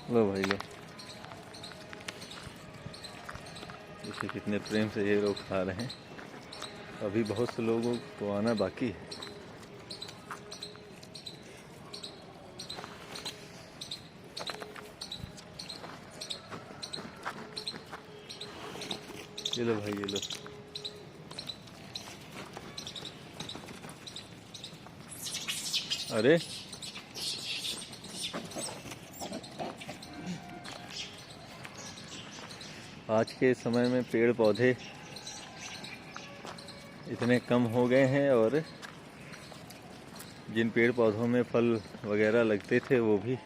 लो भाई लो, इसे कितने प्रेम से ये लोग खा रहे हैं। अभी बहुत से लोगों को आना बाकी है। ये लो भाई ये लो। अरे आज के समय में पेड़ पौधे इतने कम हो गए हैं और जिन पेड़ पौधों में फल वगैरह लगते थे वो भी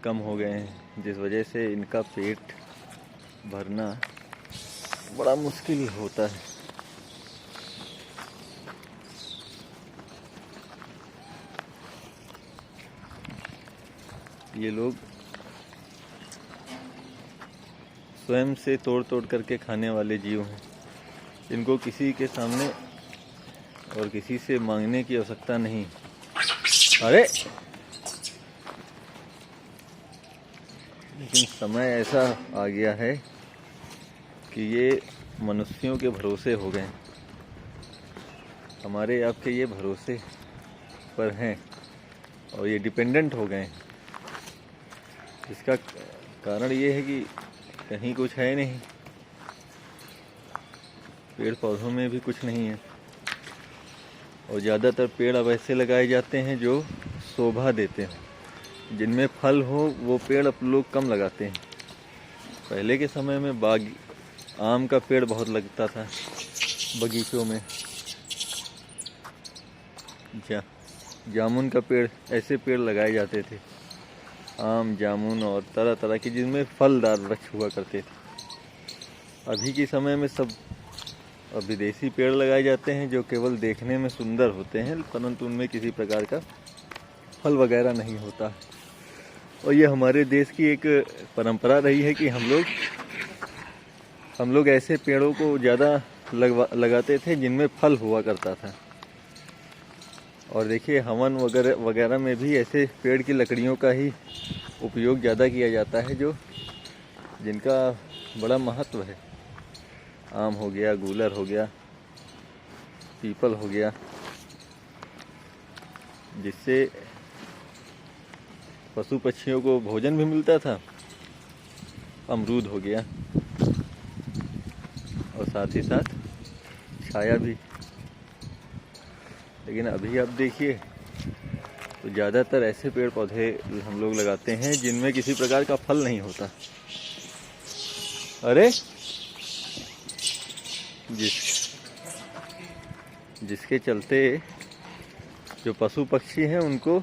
कम हो गए हैं, जिस वजह से इनका पेट भरना बड़ा मुश्किल होता है। ये लोग स्वयं से तोड़ तोड़ करके खाने वाले जीव हैं। इनको किसी के सामने और किसी से मांगने की आवश्यकता नहीं। अरे लेकिन समय ऐसा आ गया है कि ये मनुष्यों के भरोसे हो गए, हमारे आपके ये भरोसे पर हैं और ये डिपेंडेंट हो गए। इसका कारण ये है कि कहीं कुछ है नहीं, पेड़ पौधों में भी कुछ नहीं है और ज़्यादातर पेड़ अब ऐसे लगाए जाते हैं जो शोभा देते हैं। जिनमें फल हो वो पेड़ अब लोग कम लगाते हैं। पहले के समय में आम का पेड़ बहुत लगता था बगीचों में, जामुन का पेड़, ऐसे पेड़ लगाए जाते थे, आम जामुन और तरह तरह के जिनमें फलदार वृक्ष हुआ करते थे। अभी के समय में सब विदेशी पेड़ लगाए जाते हैं जो केवल देखने में सुंदर होते हैं परंतु उनमें किसी प्रकार का फल वगैरह नहीं होता। और ये हमारे देश की एक परंपरा रही है कि हम लोग ऐसे पेड़ों को ज़्यादा लगाते थे जिनमें फल हुआ करता था। और देखिए हवन वगैरह में भी ऐसे पेड़ की लकड़ियों का ही उपयोग ज़्यादा किया जाता है जिनका बड़ा महत्व है। आम हो गया, गूलर हो गया, पीपल हो गया, जिससे पशु पक्षियों को भोजन भी मिलता था। अमरूद हो गया और साथ ही साथ छाया भी। लेकिन अभी आप देखिए तो ज़्यादातर ऐसे पेड़ पौधे हम लोग लगाते हैं जिनमें किसी प्रकार का फल नहीं होता। अरे जिसके चलते जो पशु पक्षी हैं उनको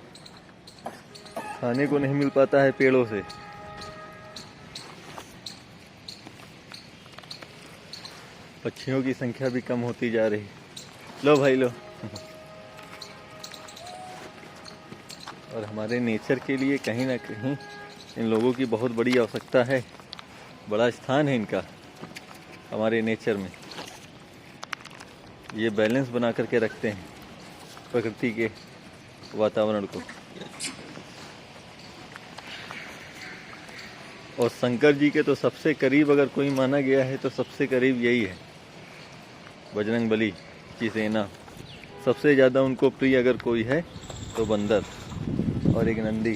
खाने को नहीं मिल पाता है पेड़ों से। पक्षियों की संख्या भी कम होती जा रही। लो भाई लो। और हमारे नेचर के लिए कहीं ना कहीं इन लोगों की बहुत बड़ी आवश्यकता है, बड़ा स्थान है इनका हमारे नेचर में। ये बैलेंस बना करके रखते हैं प्रकृति के वातावरण को। और शंकर जी के तो सबसे करीब अगर कोई माना गया है तो सबसे करीब यही है, बजरंगबली की सेना। सबसे ज़्यादा उनको प्रिय अगर कोई है तो बंदर और एक नंदी।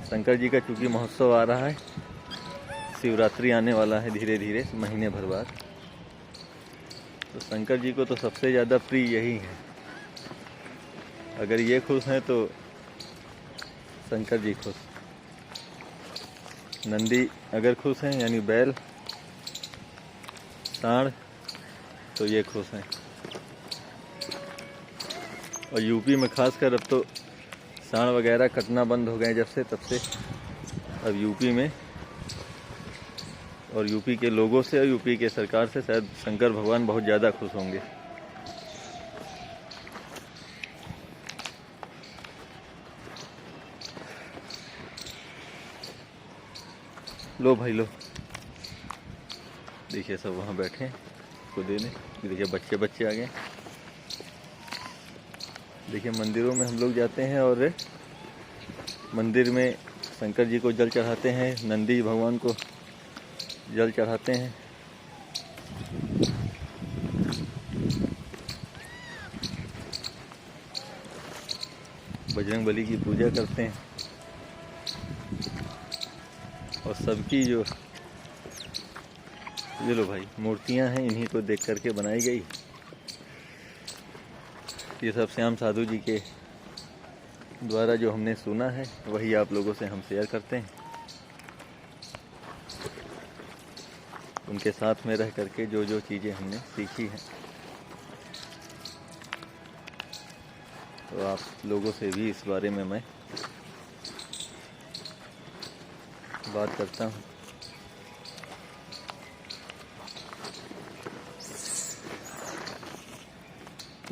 शंकर जी का चूँकि महोत्सव आ रहा है, शिवरात्रि आने वाला है धीरे धीरे महीने भर बाद, तो शंकर जी को तो सबसे ज़्यादा प्रिय यही है। अगर ये खुश हैं तो शंकर जी खुश। नंदी अगर खुश हैं यानी बैल सांड तो ये खुश हैं। और यूपी में खासकर अब तो सांड वगैरह कटना बंद हो गए जब से, तब से अब यूपी में और यूपी के लोगों से और यूपी के सरकार से शायद शंकर भगवान बहुत ज़्यादा खुश होंगे। लो भाई लो। देखिए सब वहाँ बैठे हैं को देने। देखिए बच्चे आ गए। देखिए मंदिरों में हम लोग जाते हैं और मंदिर में शंकर जी को जल चढ़ाते हैं, नंदी भगवान को जल चढ़ाते हैं। बजरंग बली की पूजा करते हैं और सबकी जो ये लो भाई मूर्तियां हैं, इन्हीं को देख करके बनाई गई। ये सब श्याम साधु जी के द्वारा जो हमने सुना है वही आप लोगों से हम शेयर करते हैं। उनके साथ में रह करके जो जो चीज़ें हमने सीखी हैं, तो आप लोगों से भी इस बारे में मैं बात करता हूँ।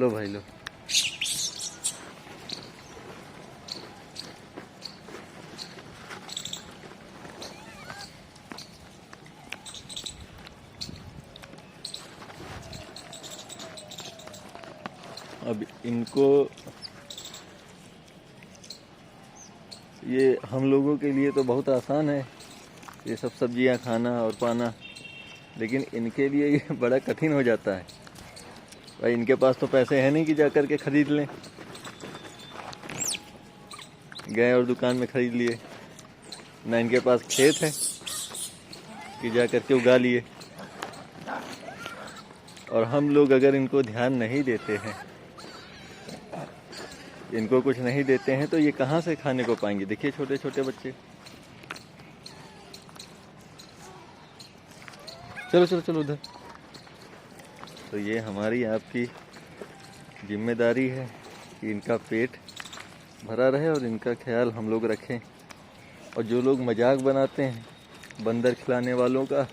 लो भाई लो। अब इनको ये हम लोगों के लिए तो बहुत आसान है ये सब सब्जियां खाना और पाना, लेकिन इनके लिए ये बड़ा कठिन हो जाता है। भाई इनके पास तो पैसे हैं नहीं कि जा कर के ख़रीद लें, गए और दुकान में ख़रीद लिए, ना इनके पास खेत है कि जा कर के उगा लिए। और हम लोग अगर इनको ध्यान नहीं देते हैं, इनको कुछ नहीं देते हैं, तो ये कहाँ से खाने को पाएंगे। देखिए छोटे छोटे बच्चे। चलो चलो चलो उधर। तो ये हमारी आपकी जिम्मेदारी है कि इनका पेट भरा रहे और इनका ख्याल हम लोग रखें। और जो लोग मजाक बनाते हैं बंदर खिलाने वालों का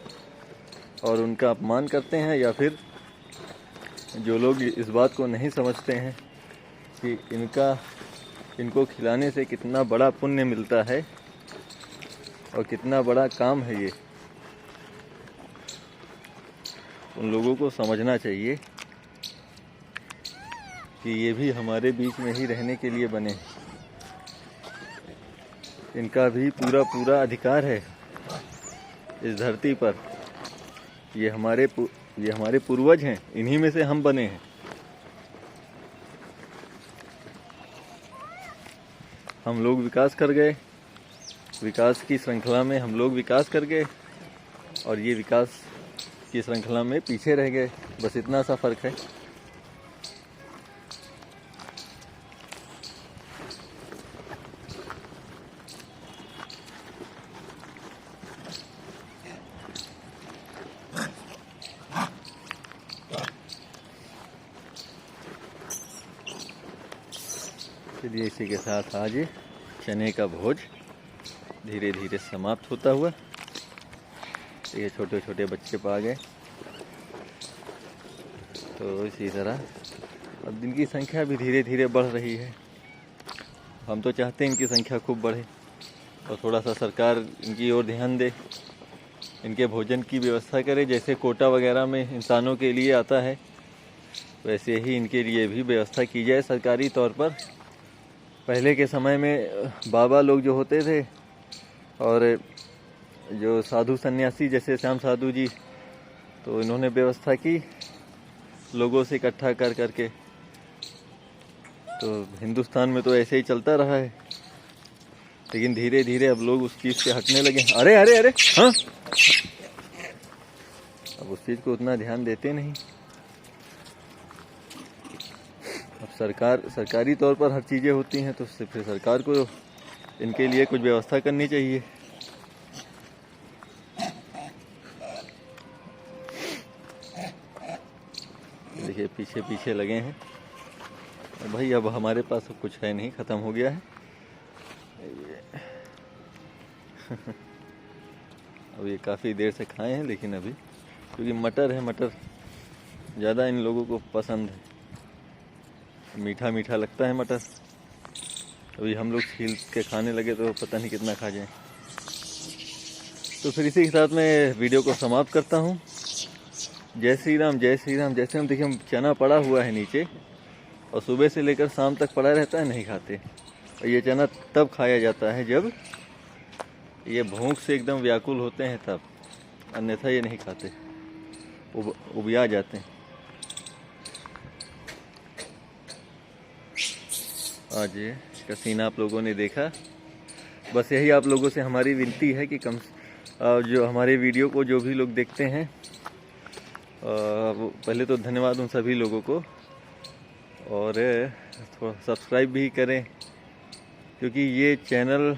और उनका अपमान करते हैं, या फिर जो लोग इस बात को नहीं समझते हैं कि इनको खिलाने से कितना बड़ा पुण्य मिलता है और कितना बड़ा काम है ये, उन लोगों को समझना चाहिए कि ये भी हमारे बीच में ही रहने के लिए बने। इनका भी पूरा पूरा अधिकार है इस धरती पर। ये हमारे पूर्वज हैं, इन्हीं में से हम बने हैं। हम लोग विकास कर गए, विकास की श्रृंखला में हम लोग विकास कर गए और ये विकास की श्रृंखला में पीछे रह गए। बस इतना सा फर्क है। चलिए इसी के साथ आज चने का भोज धीरे धीरे समाप्त होता हुआ। ये छोटे छोटे बच्चे पा गए। तो इसी तरह अब इनकी संख्या भी धीरे धीरे बढ़ रही है। हम तो चाहते हैं इनकी संख्या खूब बढ़े और थोड़ा सा सरकार इनकी ओर ध्यान दे, इनके भोजन की व्यवस्था करे। जैसे कोटा वगैरह में इंसानों के लिए आता है, वैसे ही इनके लिए भी व्यवस्था की जाए सरकारी तौर पर। पहले के समय में बाबा लोग जो होते थे और जो साधु सन्यासी जैसे श्याम साधु जी, तो इन्होंने व्यवस्था की लोगों से इकट्ठा कर करके। तो हिंदुस्तान में तो ऐसे ही चलता रहा है, लेकिन धीरे धीरे अब लोग उस चीज़ से हटने लगे। अरे अरे अरे हाँ, अब उस चीज़ को उतना ध्यान देते नहीं। अब सरकारी तौर पर हर चीज़ें होती हैं, तो फिर सरकार को इनके लिए कुछ व्यवस्था करनी चाहिए। देखिए पीछे पीछे लगे हैं। भाई अब हमारे पास कुछ है नहीं, ख़त्म हो गया है। अब ये काफ़ी देर से खाए हैं, लेकिन अभी क्योंकि मटर है, मटर ज़्यादा इन लोगों को पसंद है, मीठा मीठा लगता है मटर। अभी हम लोग छील के खाने लगे तो पता नहीं कितना खा जाए। तो फिर इसी के साथ मैं वीडियो को समाप्त करता हूँ। जय श्री राम, जय श्री राम। जैसे हम देखिए चना पड़ा हुआ है नीचे और सुबह से लेकर शाम तक पड़ा रहता है, नहीं खाते। ये चना तब खाया जाता है जब ये भूख से एकदम व्याकुल होते हैं तब, अन्यथा ये नहीं खाते, उबिया जाते हैं। आज इसका सीना आप लोगों ने देखा। बस यही आप लोगों से हमारी विनती है कि जो हमारे वीडियो को जो भी लोग देखते हैं, पहले तो धन्यवाद उन सभी लोगों को, और थोड़ा सब्सक्राइब भी करें, क्योंकि ये चैनल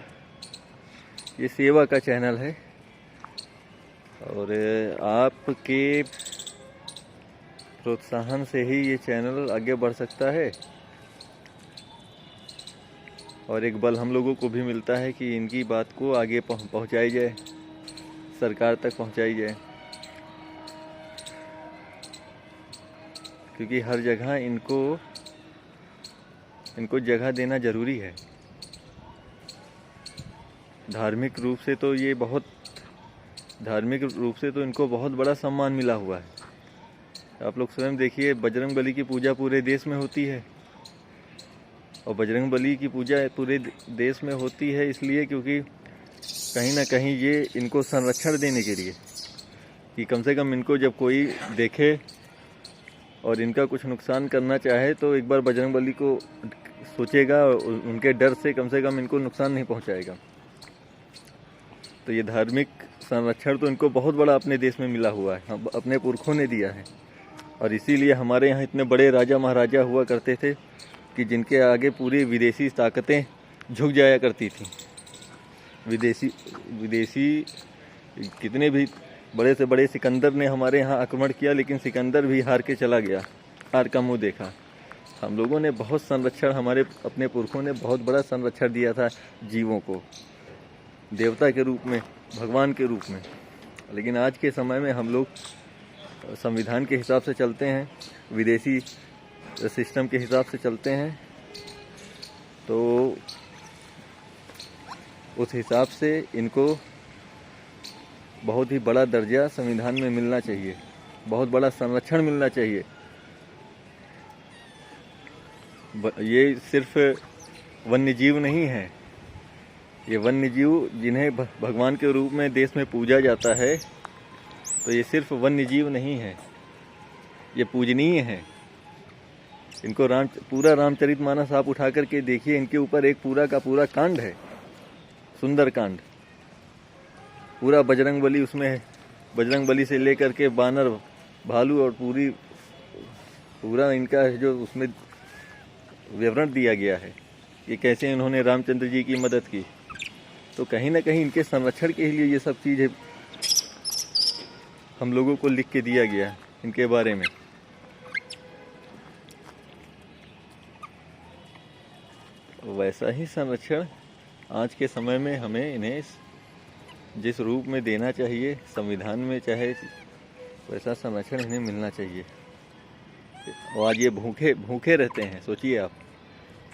ये सेवा का चैनल है और आपके प्रोत्साहन से ही ये चैनल आगे बढ़ सकता है और एक बल हम लोगों को भी मिलता है कि इनकी बात को आगे पहुंचाई जाए, सरकार तक पहुंचाई जाए, क्योंकि हर जगह इनको जगह देना ज़रूरी है। धार्मिक रूप से तो इनको बहुत बड़ा सम्मान मिला हुआ है। आप लोग स्वयं देखिए, बजरंग बली की पूजा पूरे देश में होती है, और बजरंग बली की पूजा पूरे देश में होती है इसलिए क्योंकि कहीं ना कहीं ये इनको संरक्षण देने के लिए, कि कम से कम इनको जब कोई देखे और इनका कुछ नुकसान करना चाहे तो एक बार बजरंग बली को सोचेगा, उनके डर से कम इनको नुकसान नहीं पहुंचाएगा। तो ये धार्मिक संरक्षण तो इनको बहुत बड़ा अपने देश में मिला हुआ है, अपने पुरखों ने दिया है। और इसीलिए हमारे यहाँ इतने बड़े राजा महाराजा हुआ करते थे कि जिनके आगे पूरी विदेशी ताकतें झुक जाया करती थी। विदेशी कितने भी बड़े से बड़े सिकंदर ने हमारे यहाँ आक्रमण किया, लेकिन सिकंदर भी हार के चला गया, हार का मुँह देखा। हम लोगों ने बहुत संरक्षण, हमारे अपने पुरखों ने बहुत बड़ा संरक्षण दिया था जीवों को, देवता के रूप में, भगवान के रूप में। लेकिन आज के समय में हम लोग संविधान के हिसाब से चलते हैं, विदेशी सिस्टम के हिसाब से चलते हैं, तो उस हिसाब से इनको बहुत ही बड़ा दर्जा संविधान में मिलना चाहिए, बहुत बड़ा संरक्षण मिलना चाहिए। ये सिर्फ वन्यजीव नहीं है, ये वन्यजीव जिन्हें भगवान के रूप में देश में पूजा जाता है, तो ये सिर्फ वन्यजीव नहीं है, ये पूजनीय है। इनको पूरा रामचरितमानस आप उठा करके देखिए, इनके ऊपर एक पूरा का पूरा कांड है, सुंदर कांड। पूरा बजरंग बली उसमें है, बजरंग बली से लेकर के बानर, भालू और पूरा इनका जो उसमें विवरण दिया गया है कि कैसे इन्होंने रामचंद्र जी की मदद की। तो कहीं ना कहीं इनके संरक्षण के लिए ये सब चीज़ें हम लोगों को लिख के दिया गया है इनके बारे में। वैसा ही संरक्षण आज के समय में हमें इन्हें जिस रूप में देना चाहिए संविधान में, चाहे वैसा संरक्षण इन्हें मिलना चाहिए। और आज ये भूखे रहते हैं, सोचिए आप,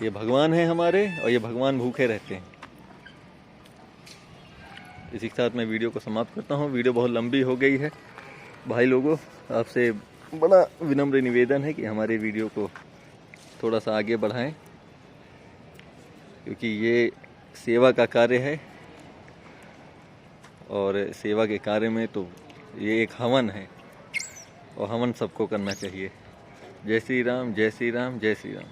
ये भगवान हैं हमारे और ये भगवान भूखे रहते हैं। इसी के साथ मैं वीडियो को समाप्त करता हूँ। वीडियो बहुत लंबी हो गई है। भाई लोगों, आपसे बड़ा विनम्र निवेदन है कि हमारे वीडियो को थोड़ा सा आगे बढ़ाएं, क्योंकि ये सेवा का कार्य है और सेवा के कार्य में तो ये एक हवन है और हवन सबको करना चाहिए। जय श्री राम, जय श्री राम, जय श्री राम।